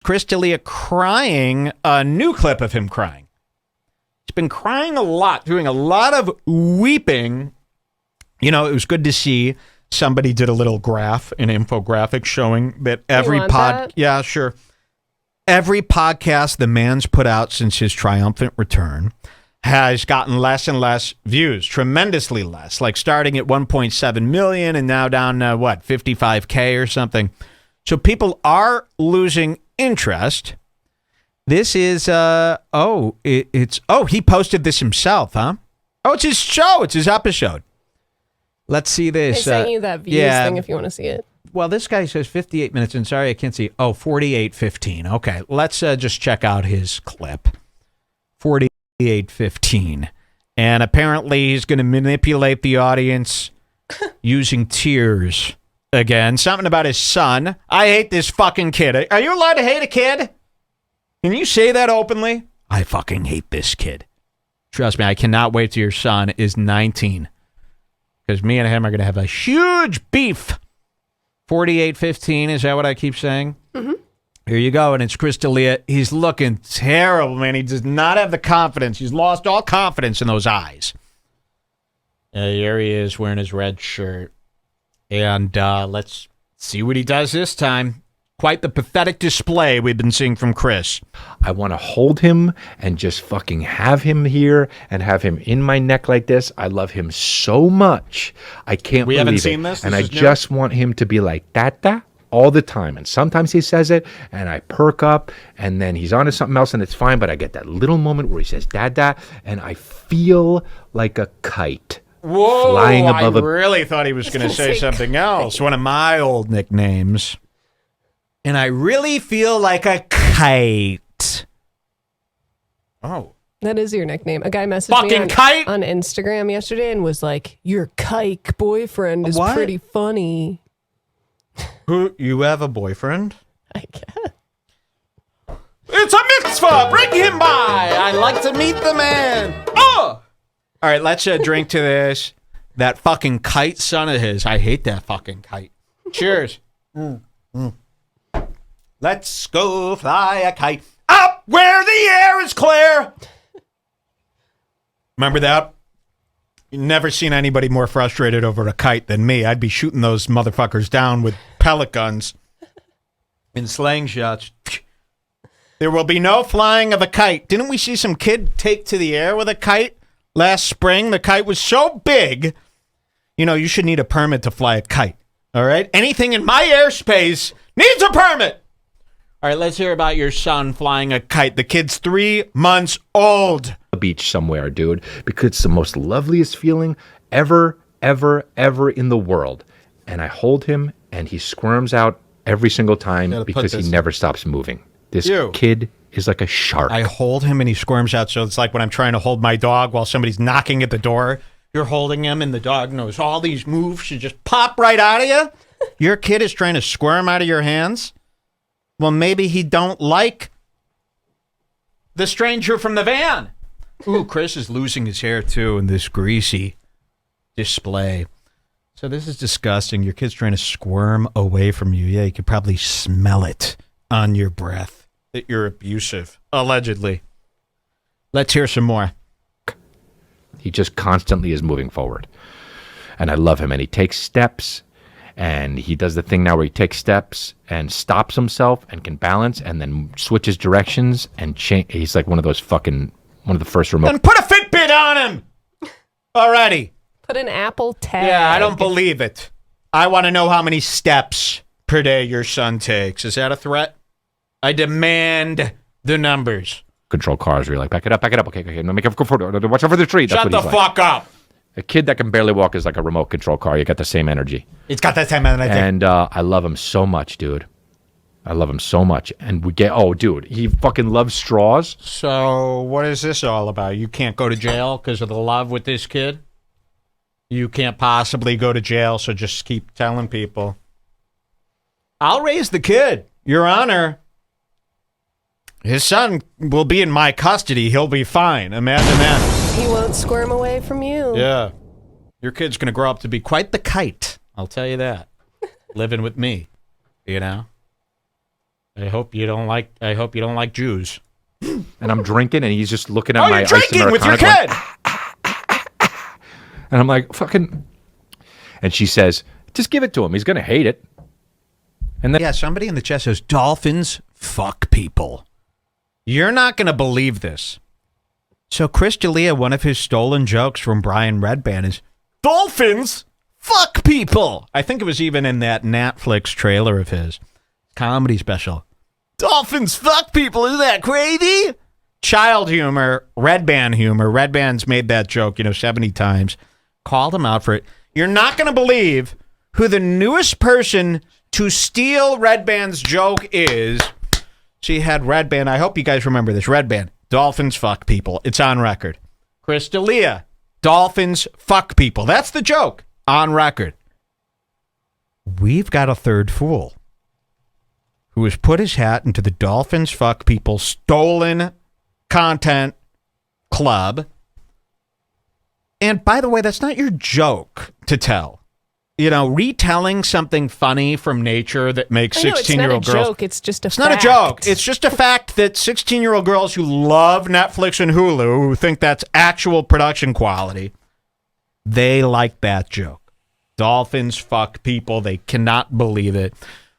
Chris D'Elia crying, a new clip of him crying. He's been crying a lot, doing a lot of weeping. You know, it was good to see somebody did a little graph, an infographic showing that every yeah, sure. Every podcast the man's put out since his triumphant return has gotten less and less views, tremendously less, like starting at 1.7 million and now down to, 55K or something. So people are losing interest. This is, he posted this himself, huh? Oh, it's his show. It's his episode. Let's see this. I sent you that views thing if you want to see it. Well, this guy says 58 minutes, and sorry, I can't see. Oh, 48:15. Okay, let's just check out his clip. 48:15. And apparently he's going to manipulate the audience using tears again. Something about his son. I hate this fucking kid. Are you allowed to hate a kid? Can you say that openly? I fucking hate this kid. Trust me, I cannot wait till your son is 19. Because me and him are going to have a huge beef. 48:15, is that what I keep saying? Mm-hmm. Here you go, and it's Chris D'Elia. He's looking terrible, man. He does not have the confidence. He's lost all confidence in those eyes. Here he is wearing his red shirt. And let's see what he does this time. Quite the pathetic display we've been seeing from Chris. I want to hold him and just fucking have him here and have him in my neck like this. I love him so much. I can't believe it. We haven't seen this? And I just want him to be like, Dada, all the time. And sometimes he says it, and I perk up, and then he's on to something else, and it's fine. But I get that little moment where he says, Dada, and I feel like a kite. Whoa, flying above I really thought he was going to say something else. One of my old nicknames. And I really feel like a kite. Oh. That is your nickname. A guy messaged me on Instagram yesterday and was like, your kike boyfriend is pretty funny. Who? You have a boyfriend? I guess. It's a mitzvah! Bring him by! I'd like to meet the man! Oh! All right, let's drink to this. That fucking kite son of his. I hate that fucking kite. Cheers. Let's go fly a kite up where the air is clear. Remember that? You've never seen anybody more frustrated over a kite than me. I'd be shooting those motherfuckers down with pellet guns and slang shots. There will be no flying of a kite. Didn't we see some kid take to the air with a kite last spring? The kite was so big. You know, you should need a permit to fly a kite. All right? Anything in my airspace needs a permit. All right, let's hear about your son flying a kite. The kid's 3 months old. The beach somewhere, dude, because it's the most loveliest feeling ever in the world. And I hold him, and he squirms out every single time because he never stops moving. This kid is like a shark. I hold him, and he squirms out, so it's like when I'm trying to hold my dog while somebody's knocking at the door. You're holding him, and the dog knows all these moves should just pop right out of you. Your kid is trying to squirm out of your hands. Well, maybe he don't like the stranger from the van. Ooh, Chris is losing his hair, too, in this greasy display. So this is disgusting. Your kid's trying to squirm away from you. Yeah, you could probably smell it on your breath that you're abusive, allegedly. Let's hear some more. He just constantly is moving forward. And I love him. And he takes steps. And he does the thing now where he takes steps and stops himself and can balance and then switches directions and he's like one of the first remote. Then put a Fitbit on him already. Put an Apple tag. Yeah, I don't believe it. I want to know how many steps per day your son takes. Is that a threat? I demand the numbers. Control cars where you're like, back it up. Okay. No, make it go forward. Watch out for the tree. That's Shut the fuck up. A kid that can barely walk is like a remote control car. You got the same energy. It's got that same energy. And I love him so much, dude. I love him so much. And dude, he fucking loves straws. So what is this all about? You can't go to jail because of the love with this kid? You can't possibly go to jail, so just keep telling people. I'll raise the kid, Your Honor. His son will be in my custody. He'll be fine. Imagine that. He won't squirm away from you. Yeah. Your kid's going to grow up to be quite the kite. I'll tell you that. Living with me, you know? I hope you don't like Jews. And I'm drinking, and he's just looking at my ice drinking with your kid. And I'm like, fucking. And she says, just give it to him. He's gonna hate it. And then somebody in the chat says dolphins fuck people. You're not gonna believe this. So Chris D'Elia, one of his stolen jokes from Brian Redban is dolphins fuck people. I think it was even in that Netflix trailer of his comedy special. Dolphins fuck people. Isn't that crazy? Child humor, Redban humor. Redban's made that joke, 70 times. Called him out for it. You're not gonna believe who the newest person to steal Redban's joke is. She had Redban. I hope you guys remember this. Redban. Dolphins fuck people. It's on record. Chris D'Elia. Dolphins fuck people. That's the joke. On record. We've got a third fool who has put his hat into the Dolphins fuck people stolen content club. And by the way, that's not your joke to tell. Retelling something funny from nature that makes 16-year-old girls. Joke. It's just a fact. It's not a joke. It's just a fact that 16-year-old girls who love Netflix and Hulu, who think that's actual production quality, they like that joke. Dolphins fuck people. They cannot believe it.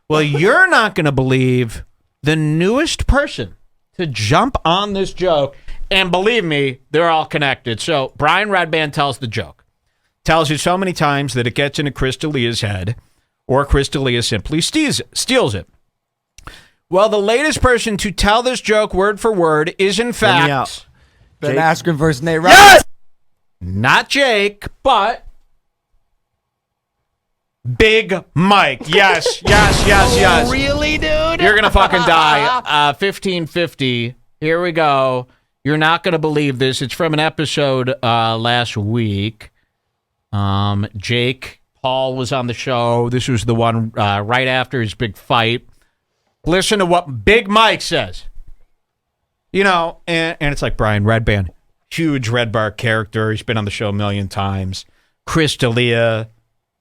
Well, you're not going to believe the newest person to jump on this joke. And believe me, they're all connected. So Brian Redban tells the joke. Tells you so many times that it gets into Chris D'Elia's head, or Chris D'Elia simply steals it. Well, the latest person to tell this joke word for word is, in fact, Ben Askren versus Nate Roberts. Yes! Not Jake, but Big Mike. Yes. Really, dude? You're going to fucking die. 1550. Here we go. You're not going to believe this. It's from an episode last week. Jake Paul was on the show. This was the one right after his big fight. Listen to what Big Mike says. And it's like Brian Redban, huge Red Bar character. He's been on the show a million times. Chris D'Elia,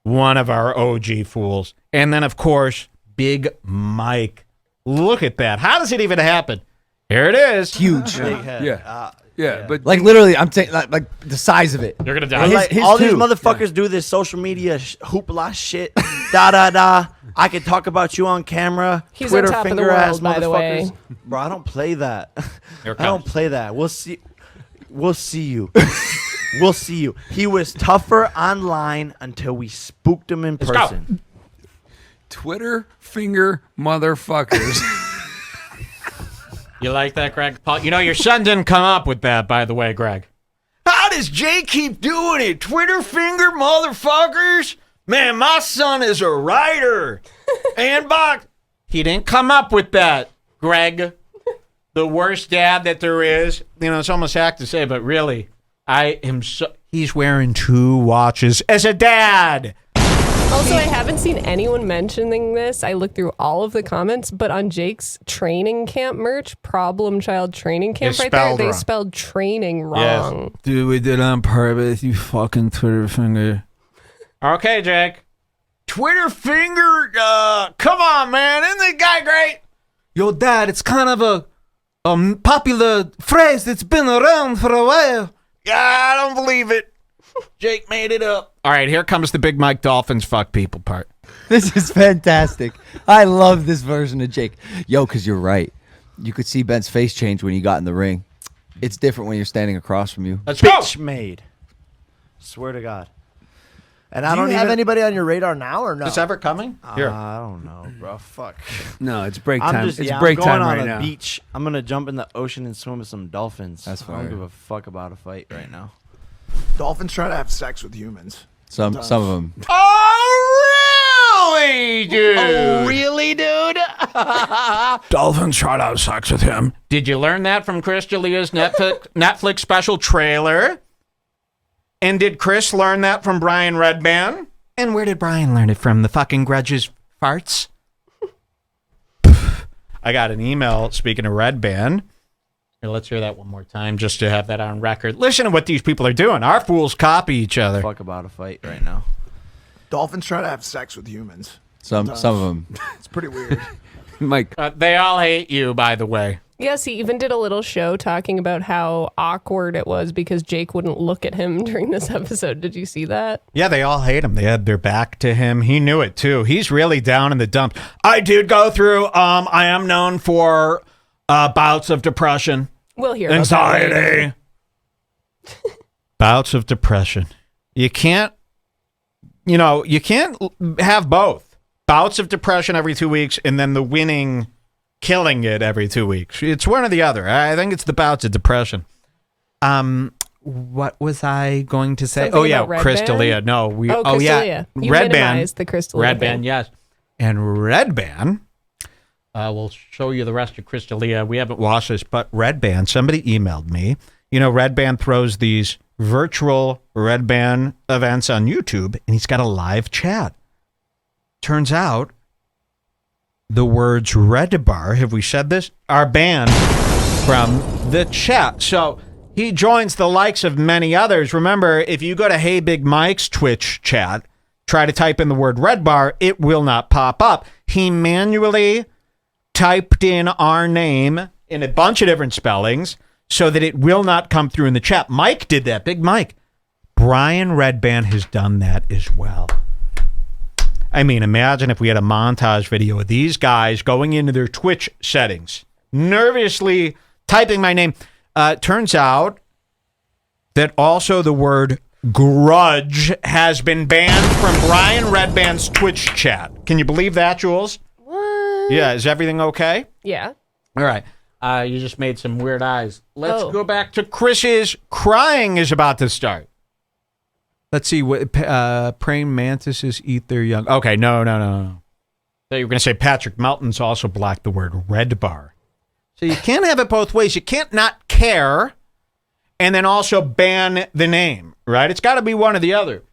one of our OG fools. And then, of course, Big Mike. Look at that. How does it even happen? Here it is. Huge. Big head. Yeah, but like literally, I'm saying like the size of it. You're gonna die. All these motherfuckers do this social media hoopla shit. Da. I can talk about you on camera. He's Twitter on top finger of the ass world, by the way. motherfuckers. Bro, I don't play that. Here it I don't comes. play that. We'll see. We'll see you. We'll see you. He was tougher online until we spooked him in person. Twitter finger motherfuckers. You like that, Greg? Paul, your son didn't come up with that, by the way, Greg. How does Jay keep doing it? Twitter finger motherfuckers? Man, my son is a writer. And Bach. He didn't come up with that, Greg. The worst dad that there is. It's almost hack to say, but really, he's wearing 2 watches as a dad. Also, I haven't seen anyone mentioning this. I looked through all of the comments, but on Jake's training camp merch, Problem Child Training Camp It's right there, spelled they wrong. spelled training wrong. Yes. Dude, we did it on purpose, you fucking Twitter finger. Okay, Jake. Twitter finger, come on, man. Isn't the guy great? Yo, Dad, it's kind of a popular phrase that's been around for a while. Yeah, I don't believe it. Jake made it up. All right, here comes the Big Mike Dolphins fuck people part. This is fantastic. I love this version of Jake. Yo, because you're right. You could see Ben's face change when he got in the ring. It's different when you're standing across from you. Let's go. Bitch made. Swear to God. And I don't have anybody on your radar now or no? Is this ever coming? Here. I don't know, bro. Fuck. No, it's break time. I'm break going time on right a now. beach. I'm gonna jump in the ocean and swim with some dolphins. That's I fire. don't give a fuck about a fight right now. Dolphins try to have sex with humans. Some of them. Oh, really, dude? Oh, really, dude? Dolphins try to have sex with him. Did you learn that from Chris D'Elia's Netflix special trailer? And did Chris learn that from Brian Redban? And where did Brian learn it from? The fucking grudges farts? I got an email, speaking of Redban. Here, let's hear that one more time just to have that on record. Listen to what these people are doing. Our fools copy each other. Fuck about a fight right now. Dolphins try to have sex with humans. Some of them. It's pretty weird. Mike. They all hate you, by the way. Yes, he even did a little show talking about how awkward it was because Jake wouldn't look at him during this episode. Did you see that? Yeah, they all hate him. They had their back to him. He knew it, too. He's really down in the dumps. I did go through, I am known for bouts of depression. We'll hear about that later. Anxiety. Bouts of depression. You can't have both. Bouts of depression every 2 weeks and then the winning... killing it every 2 weeks. It's one or the other. I think it's the bouts of depression. What was I going to say? Something about Chris D'Elia. No, Crystalia. You Red Band. minimized the Crystalia Red thing. Band, yes. And Red Band, we'll show you the rest of Crystalia. We haven't watched this, but Red Band, somebody emailed me. You know, Red Band throws these virtual Red Band events on YouTube, and he's got a live chat. Turns out, the words Redbar, have we said this, are banned from the chat. So he joins the likes of many others. Remember, if you go to Hey Big Mike's Twitch chat, try to type in the word Redbar, it will not pop up. He manually typed in our name in a bunch of different spellings so that it will not come through in the chat. Mike did that, Big Mike. Brian Redband has done that as well. I mean, imagine if we had a montage video of these guys going into their Twitch settings, nervously typing my name. Turns out that also the word grudge has been banned from Brian Redband's Twitch chat. Can you believe that, Jules? What? Yeah, is everything okay? Yeah. All right. You just made some weird eyes. Let's go back to Chris's crying is about to start. Let's see what praying mantises eat their young. Okay, no. So you were going to say Patrick Melton's also blocked the word Redbar. So you can't have it both ways. You can't not care and then also ban the name, right? It's got to be one or the other.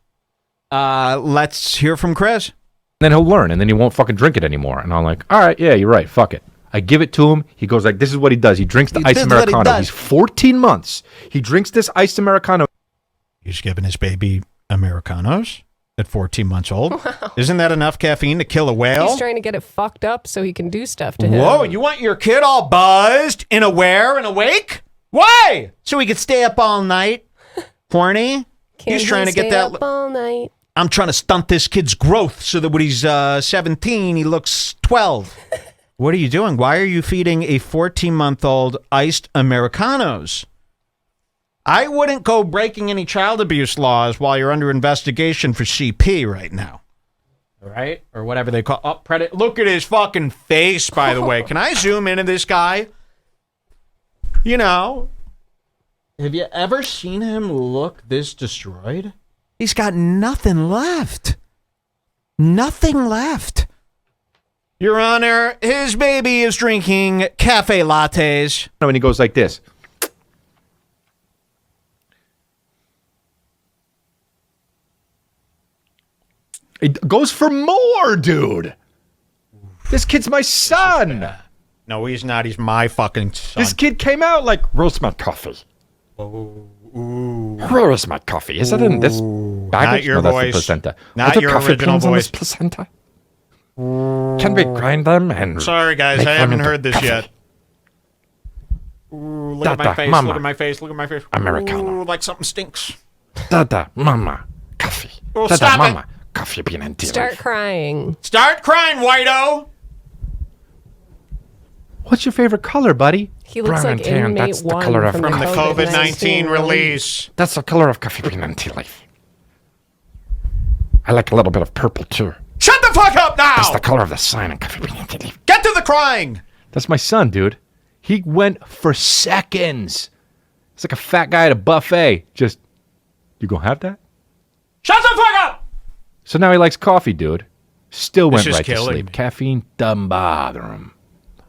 Let's hear from Chris. Then he'll learn, and then he won't fucking drink it anymore. And I'm like, all right, yeah, you're right, fuck it. I give it to him. He goes like, this is what he does. He drinks the iced Americano. He's 14 months. He drinks this iced Americano. He's giving his baby Americanos at 14 months old. Wow. Isn't that enough caffeine to kill a whale? He's trying to get it fucked up so he can do stuff to him. Whoa, you want your kid all buzzed and aware and awake? Why? So he could stay up all night? Horny? He's trying to get that up all night. I'm trying to stunt this kid's growth so that when he's 17, he looks 12. What are you doing? Why are you feeding a 14-month-old iced Americanos? I wouldn't go breaking any child abuse laws while you're under investigation for CP right now. All right? Or whatever they call Look at his fucking face, by the way. Can I zoom into this guy? You know, have you ever seen him look this destroyed? He's got nothing left. Nothing left. Your Honor, his baby is drinking cafe lattes. When he goes like this. It goes for more, dude. This kid's my son. No, he's not. He's my fucking son. This kid came out like, where's my coffee? Where is my coffee? Is that in this baggage? Not your no, voice. That's the placenta. Not your original voice. Placenta? Can we grind them and sorry, guys. I haven't heard this yet. Ooh, look at my face. Mama. Look at my face. Look at my face. Americano. Ooh, like something stinks. Dada, mama, coffee. Oh, Dada, stop mama, it. coffee, bean and tea. Start crying. Start crying, whiteo. What's your favorite color, buddy? He looks Brown like and tan. inmate That's the one color of from From the COVID-19 COVID-19 release. That's the color of coffee, bean and tea leaf. I like a little bit of purple too. Shut the fuck up now! That's the color of the sign in coffee, bean and tea leaf. Get to the crying! That's my son, dude. He went for seconds. It's like a fat guy at a buffet. Just, you gonna have that? Shut the fuck up! So now he likes coffee, dude. Still went This is right to killing sleep. me. Caffeine doesn't bother him.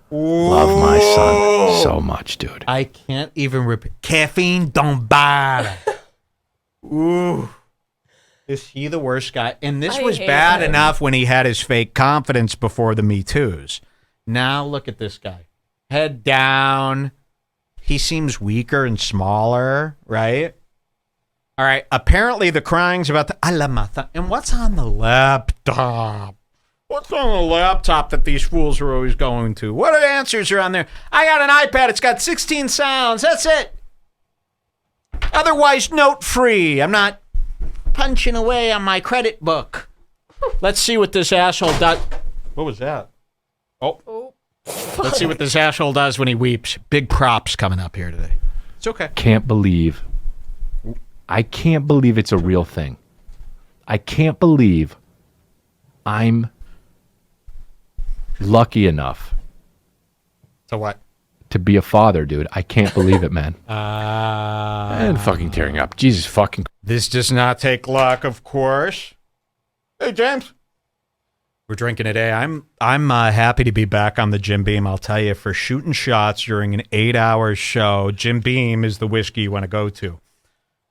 Love my son so much, dude. I can't even repeat. Caffeine don't bother. Ooh. Is he the worst guy? And this I was hate bad him. enough when he had his fake confidence before the Me Too's. Now look at this guy. Head down. He seems weaker and smaller, right? All right. Apparently the crying's about the... I love my thumb. And what's on the laptop? What's on the laptop that these fools are always going to? What answers are on there? I got an iPad. It's got 16 sounds. That's it. Otherwise, note-free. I'm not punching away on my credit book. Let's see what this asshole does. What was that? Oh. Let's see what this asshole does when he weeps. Big props coming up here today. It's okay. I can't believe it's a real thing. I can't believe I'm lucky enough. So what? To be a father, dude. I can't believe it, man. And fucking tearing up. Jesus fucking. This does not take luck, of course. Hey, James. We're drinking today. I'm happy to be back on the Jim Beam. I'll tell you, for shooting shots during an 8-hour show, Jim Beam is the whiskey you want to go to.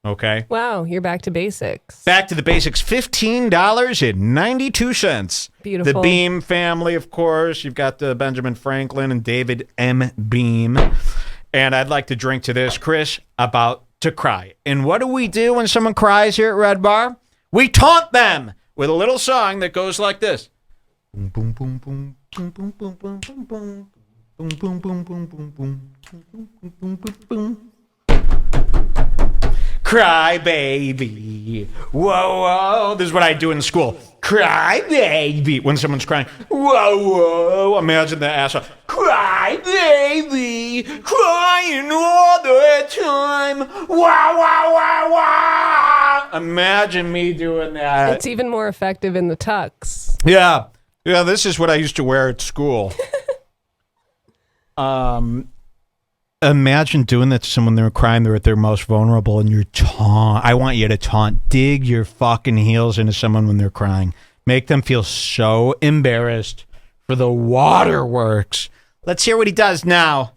Okay? Wow, you're back to basics. Back to the basics. $15.92. Beautiful. The Beam family, of course. You've got Benjamin Franklin and David M. Beam. And I'd like to drink to this, Chris, about to cry. And what do we do when someone cries here at Red Bar? We taunt them with a little song that goes like this. Boom, boom, boom, boom, boom, boom, boom, boom, boom, boom, boom, boom, boom, boom, boom, boom, boom, boom. Cry baby. Whoa, whoa. This is what I do in school. Cry baby. When someone's crying. Whoa, whoa. Imagine the asshole. Cry baby. Crying all the time. Wow, wow, wow, wow. Imagine me doing that. It's even more effective in the tux. Yeah. Yeah, this is what I used to wear at school. Imagine doing that to someone. They're crying, they're at their most vulnerable, and you're I want you to taunt. Dig your fucking heels into someone when they're crying. Make them feel so embarrassed for the waterworks. Let's hear what he does now.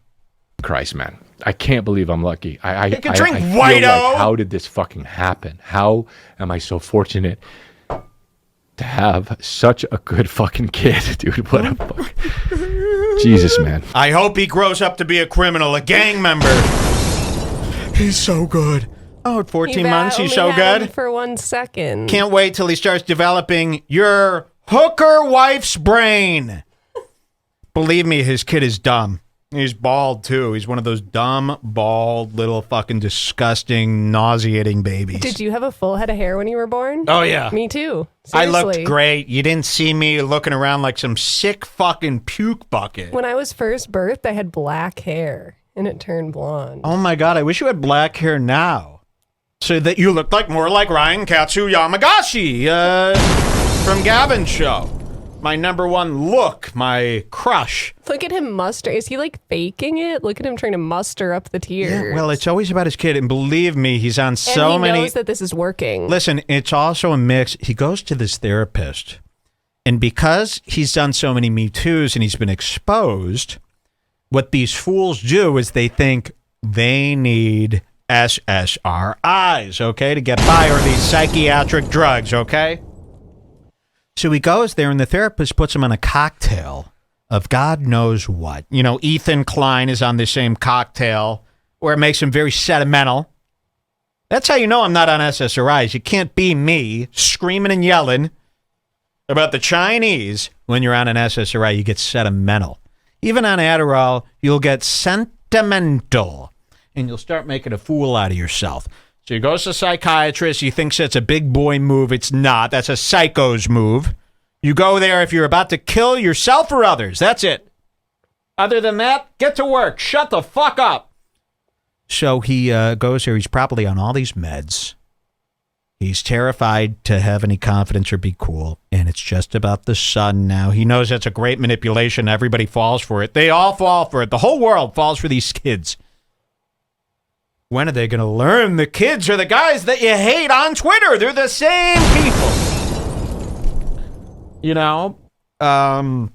Christ, man. I can't believe I'm lucky. I can drink I Whiteo. feel like, how did this fucking happen? How am I so fortunate to have such a good fucking kid, dude? What a fuck. Jesus, man. I hope he grows up to be a criminal, a gang member. He's so good. Oh, at 14 months, he's so good. For 1 second. Can't wait till he starts developing your hooker wife's brain. Believe me, his kid is dumb. He's bald, too. He's one of those dumb, bald, little fucking disgusting, nauseating babies. Did you have a full head of hair when you were born? Oh, yeah. Me too. Seriously. I looked great. You didn't see me looking around like some sick fucking puke bucket. When I was first birthed, I had black hair, and it turned blonde. Oh, my God. I wish you had black hair now. So that you looked more like Ryan Katsu Yamagashi from Gavin's show. My number one look, my crush. Look at him muster. Is he like faking it? Look at him trying to muster up the tears. Yeah, well, it's always about his kid. And believe me, he's on so many. And he knows that this is working. Listen, it's also a mix. He goes to this therapist. And because he's done so many Me Too's and he's been exposed, what these fools do is they think they need SSRIs, okay, to get by, or these psychiatric drugs, okay? So he goes there, and the therapist puts him on a cocktail of God knows what. You know, Ethan Klein is on the same cocktail, where it makes him very sentimental. That's how you know I'm not on SSRIs. You can't be me screaming and yelling about the Chinese when you're on an SSRI. You get sentimental. Even on Adderall, you'll get sentimental, and you'll start making a fool out of yourself. So he goes to a psychiatrist. He thinks it's a big boy move. It's not. That's a psycho's move. You go there if you're about to kill yourself or others. That's it. Other than that, get to work. Shut the fuck up. So he goes there. He's probably on all these meds. He's terrified to have any confidence or be cool. And it's just about the son now. He knows that's a great manipulation. Everybody falls for it. They all fall for it. The whole world falls for these kids. When are they going to learn? The kids are the guys that you hate on Twitter. They're the same people. You know, I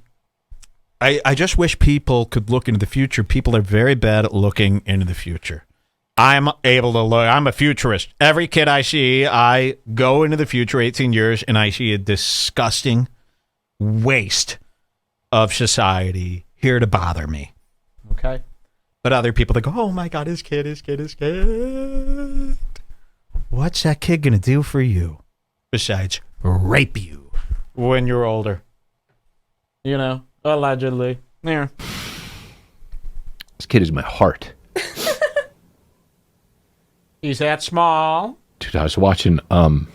just wish people could look into the future. People are very bad at looking into the future. I'm able to look. I'm a futurist. Every kid I see, I go into the future 18 years, and I see a disgusting waste of society here to bother me. Okay? But other people, they go, oh, my God, his kid. What's that kid going to do for you besides rape you when you're older? You know, allegedly. Yeah. This kid is my heart. He's that small. Dude, I was watching, Are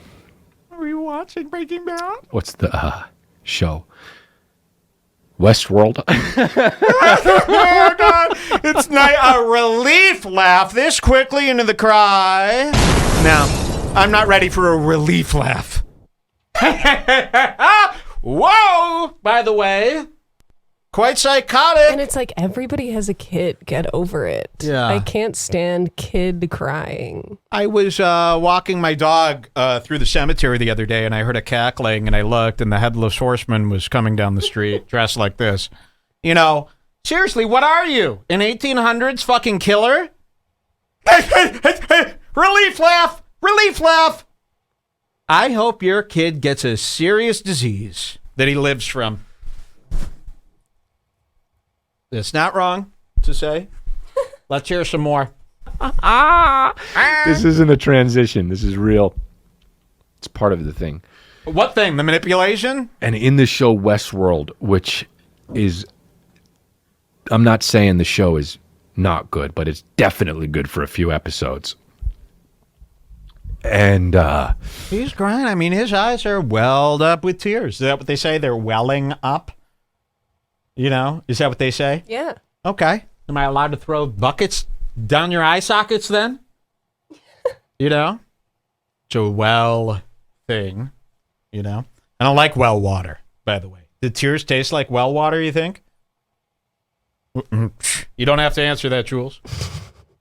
you watching Breaking Bad? what's the show? Westworld. Oh, God. It's not a relief laugh this quickly into the cry. No, I'm not ready for a relief laugh. Whoa! By the way, quite psychotic. And it's like everybody has a kid. Get over it. Yeah. I can't stand kid crying. I was walking my dog through the cemetery the other day, and I heard a cackling, and I looked, and the Headless Horseman was coming down the street dressed like this. You know, seriously, what are you? An 1800s fucking killer? Relief laugh! Relief laugh! I hope your kid gets a serious disease that he lives from. It's not wrong to say. Let's hear some more. This isn't a transition. This is real. It's part of the thing. What thing? The manipulation? And in the show Westworld, which is, I'm not saying the show is not good, but it's definitely good for a few episodes. And He's crying. I mean, his eyes are welled up with tears. Is that what they say? They're welling up? You know? Is that what they say? Yeah. Okay. Am I allowed to throw buckets down your eye sockets then? You know? It's a well thing. You know? I don't like well water, by the way. Do tears taste like well water, you think? You don't have to answer that, Jules.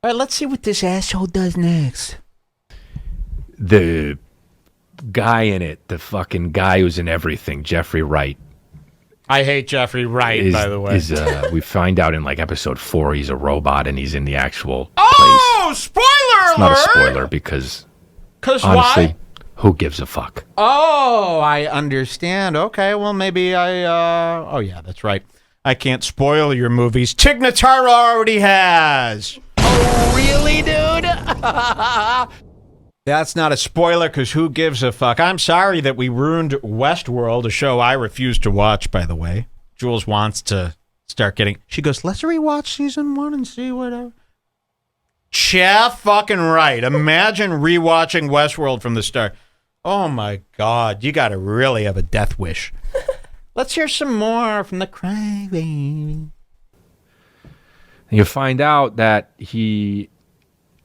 All right, let's see what this asshole does next. the guy in it, the fucking guy who's in everything, Jeffrey Wright. I hate Jeffrey Wright, by the way. We find out in like episode 4 he's a robot and he's in the actual place. Oh, spoiler alert! It's not a spoiler because honestly, why? who gives a fuck? Oh, I understand. Okay, well, maybe oh, yeah, that's right. I can't spoil your movies. Tig Notaro already has. Oh, really, dude? That's not a spoiler, because who gives a fuck? I'm sorry that we ruined Westworld, a show I refuse to watch, by the way. Jules wants to start getting... She goes, let's rewatch season 1 and see whatever. Chaff fucking right. Imagine rewatching Westworld from the start. Oh, my God. You got to really have a death wish. Let's hear some more from the crybaby. You find out that he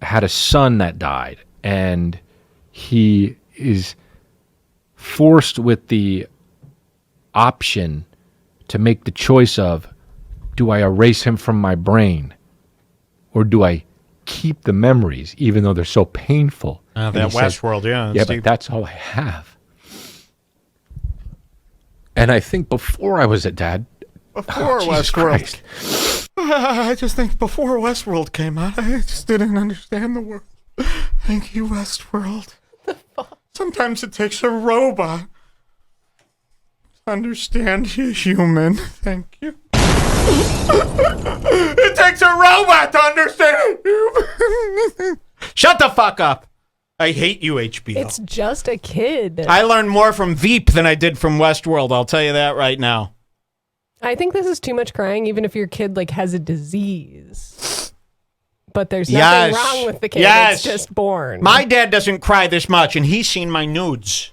had a son that died, and he is forced with the option to make the choice of, do I erase him from my brain, or do I keep the memories, even though they're so painful? That Westworld, yeah. Yeah, but that's all I have. And I think before I was a dad, Before Westworld. I just think before Westworld came out, I just didn't understand the world. Thank you, Westworld. Sometimes it takes a robot to understand you, human. Thank you. It takes a robot to understand you. Shut the fuck up. I hate you, HBO. It's just a kid. I learned more from Veep than I did from Westworld. I'll tell you that right now. I think this is too much crying, even if your kid like has a disease. But there's nothing wrong with the kid. Yes. It's just born. My dad doesn't cry this much, and he's seen my nudes.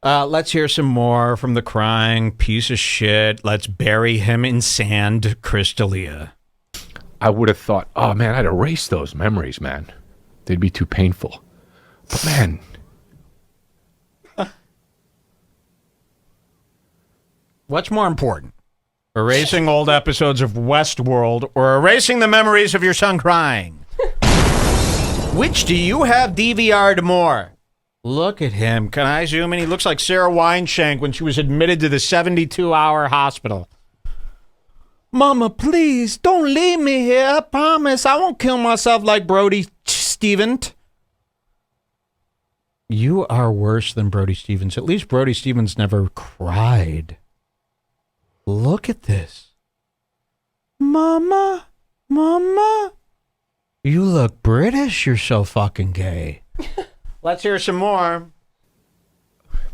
Let's hear some more from the crying piece of shit. Let's bury him in sand, Crystalia. I would have thought, oh man, I'd erase those memories, man. They'd be too painful. But man. What's more important? Erasing old episodes of Westworld or erasing the memories of your son crying? Which do you have DVR'd more? Look at him. Can I zoom in? He looks like Sarah Wineshank when she was admitted to the 72-hour hospital. Mama, please, don't leave me here. I promise I won't kill myself like Brody Stevens. You are worse than Brody Stevens. At least Brody Stevens never cried. Look at this. Mama, Mama. You look British. You're so fucking gay. Let's hear some more.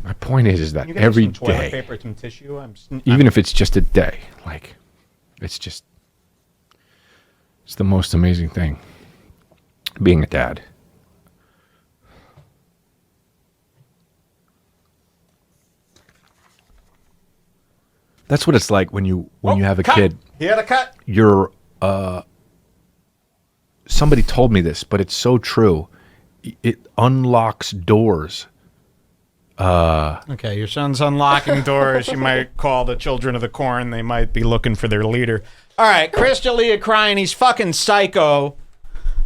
My point is that You get every some toilet day, paper, some tissue. even if it's just a day, like, it's the most amazing thing. Being a dad. That's what it's like when you have a kid. He had a cut. You're somebody told me this, but it's so true. It unlocks doors. Okay, your son's unlocking doors. You might call the Children of the Corn. They might be looking for their leader. All right, Chris D'Elia crying. He's fucking psycho.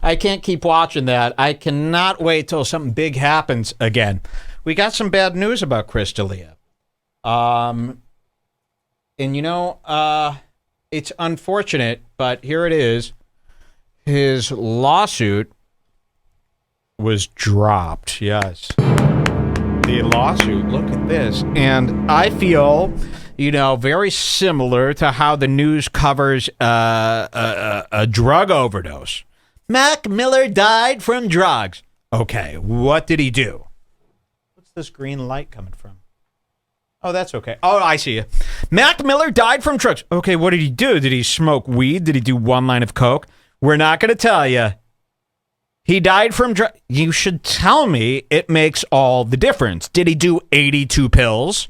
I can't keep watching that. I cannot wait till something big happens again. We got some bad news about Chris D'Elia. And you know, it's unfortunate, but here it is. His lawsuit was dropped. Yes. The lawsuit. Look at this. And I feel, you know, very similar to how the news covers a drug overdose. Mac Miller died from drugs. Okay, what did he do? What's this green light coming from? Oh, that's okay. Oh, I see you. Mac Miller died from drugs. Okay, what did he do? Did he smoke weed? Did he do one line of coke? We're not going to tell you. He died from drugs. You should tell me. It makes all the difference. Did he do 82 pills?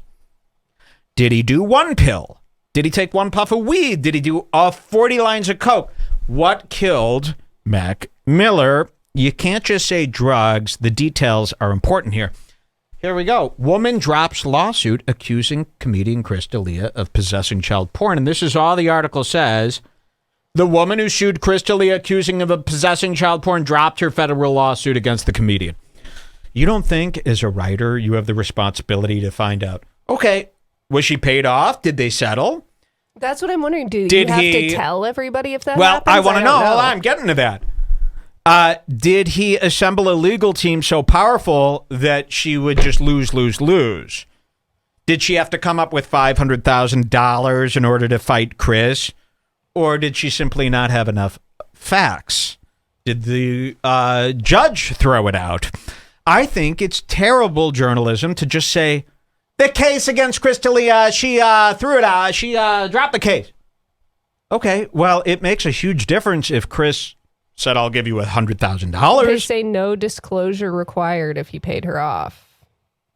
Did he do one pill? Did he take one puff of weed? Did he do 40 lines of coke? What killed Mac Miller? You can't just say drugs. The details are important here. Here we go. Woman drops lawsuit accusing comedian Chris D'Elia of possessing child porn. And this is all the article says. The woman who sued Chris D'Elia accusing him of possessing child porn dropped her federal lawsuit against the comedian. You don't think, as a writer, you have the responsibility to find out, okay, was she paid off? Did they settle? That's what I'm wondering. Do you have to tell everybody if that happens? Well, I want to know. Hold on, I'm getting to that. Did he assemble a legal team so powerful that she would just lose? Did she have to come up with $500,000 in order to fight Chris? Or did she simply not have enough facts? Did the judge throw it out? I think it's terrible journalism to just say, the case against Chris D'Elia, she threw it out. She dropped the case. Okay, well, it makes a huge difference if Chris said, I'll give you $100,000. They say no disclosure required if he paid her off.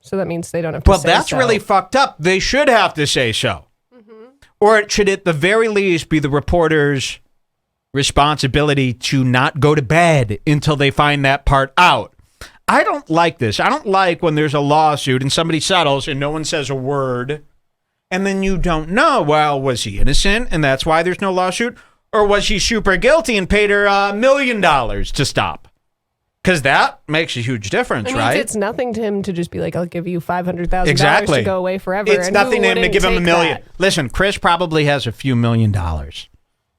So that means they don't have to say so. Well, that's really fucked up. They should have to say so. Mm-hmm. Or it should at the very least be the reporter's responsibility to not go to bed until they find that part out. I don't like this. I don't like when there's a lawsuit and somebody settles and no one says a word. And then you don't know, well, was he innocent and that's why there's no lawsuit? Or was she super guilty and paid her $1 million to stop? Because that makes a huge difference, right? It's nothing to him to just be like, I'll give you $500,000 to go away forever. It's nothing to him to give him $1 million. Listen, Chris probably has a few $1 million,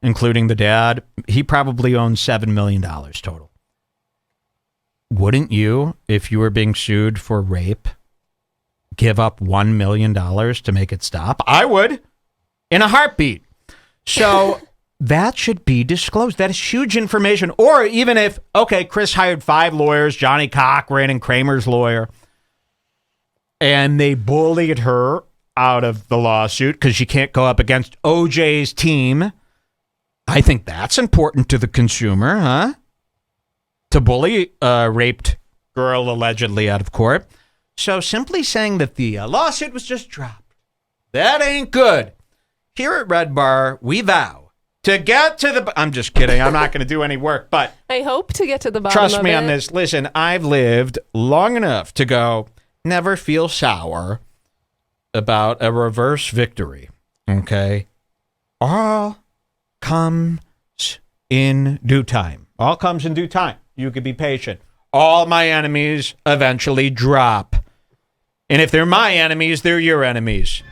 including the dad. He probably owns $7 million total. Wouldn't you, if you were being sued for rape, give up $1 million to make it stop? I would, in a heartbeat. So that should be disclosed. That is huge information. Or even if, okay, Chris hired 5 lawyers, Johnny Cochran and Kramer's lawyer, and they bullied her out of the lawsuit because she can't go up against OJ's team. I think that's important to the consumer, huh? To bully a raped girl allegedly out of court. So simply saying that the lawsuit was just dropped, that ain't good. Here at Red Bar, we vow to get to the... I'm just kidding. I'm not going to do any work, but... I hope to get to the bottom trust me on this. Listen, I've lived long enough to go, never feel sour about a reverse victory, okay? All comes in due time. All comes in due time. You could be patient. All my enemies eventually drop. And if they're my enemies, they're your enemies.